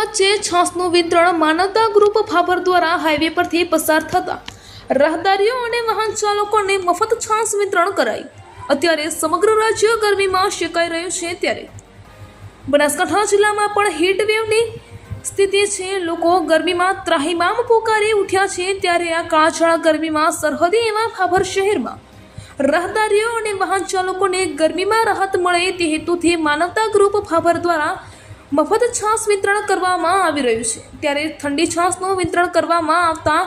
વચ્ચે છાસનું વિતરણ માનવતા ગ્રુપ ભાભર દ્વારા હાઈવે પરથી પસાર થતા રાહદારીઓ અને વાહન ચાલકોને મફત છાસ વિતરણ કરાઈ। અત્યારે સમગ્ર રાજ્ય ગરમીમાં શેકાઈ રહ્યું છે, ત્યારે બનાસકાંઠા જિલ્લામાં પણ હીટ વેવની સ્થિતિ છે। લોકો ગરમીમાં ત્રાહિમામ પોકારી ઉઠ્યા છે, ત્યારે આ કાળઝાળ ગરમીમાં સરહદી એવા ભાભર શહેરમાં રાહદારીઓ અને વાહન ચાલકોને ગરમીમાં રાહત મળે તે હેતુથી માનવતા ગ્રુપ ભાભર દ્વારા મફત છાસ વિતરણ કરવામાં આવી રહ્યું છે। ત્યારે ઠંડી છાસનું વિતરણ કરવામાં આવતા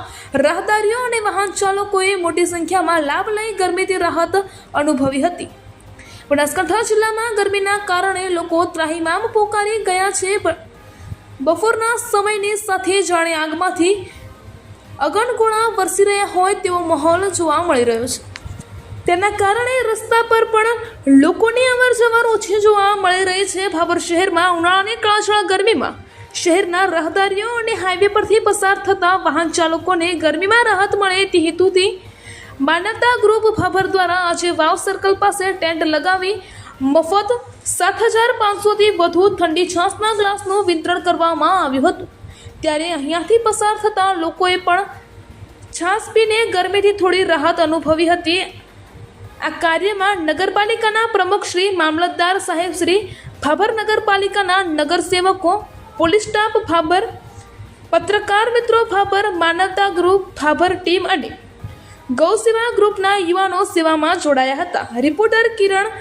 રાહદારીઓ અને વાહન ચાલકોએ મોટી સંખ્યામાં લાભ લઈ ગરમીથી રાહત અનુભવી હતી। બનાસકાંઠા જિલ્લામાં ગરમીના કારણે લોકો ત્રાહિમામ પોકારી ગયા છે। બપોરના સમયની સાથે જાણે આગમાંથી અગનગોળા વરસી રહ્યા હોય તેવો માહોલ જોવા મળી રહ્યો છે। તેના કારણે રસ્તા પર પણ લોકોની અવરજવર ઓછી જોવા મળી રહી છે। ભાભર શહેરમાં ઉનાળાની કાળઝાળ ગરમીમાં શહેરના રાહદારીઓ અને હાઈવે પરથી પસાર થતા વાહન ચાલકોને ગરમીમાં રાહત મળે તે હેતુથી માનવતા ગ્રુપ ભાભર દ્વારા આજે વાવ સર્કલ પાસે ટેન્ટ લગાવી મફત 7,500થી વધુ ઠંડી છાસના ગ્લાસનું વિતરણ કરવામાં આવ્યું હતું। ત્યારે અહીંયાથી પસાર થતા લોકોએ પણ છાસ પીને ગરમીથી થોડી રાહત અનુભવી હતી। આ કાર્યમાં નગરપાલિકાના પ્રમુખ શ્રી, મામલતદાર સાહેબ શ્રી, ભાભર નગરપાલિકાના નગરસેવકો, પોલીસ સ્ટાફ ભાભર, પત્રકાર મિત્રો ભાભર, માનવતા ગ્રુપ ભાભર ટીમ અને ગૌ સેવા ગ્રુપના યુવાનો સેવામાં જોડાયા હતા। રિપોર્ટર કિરણ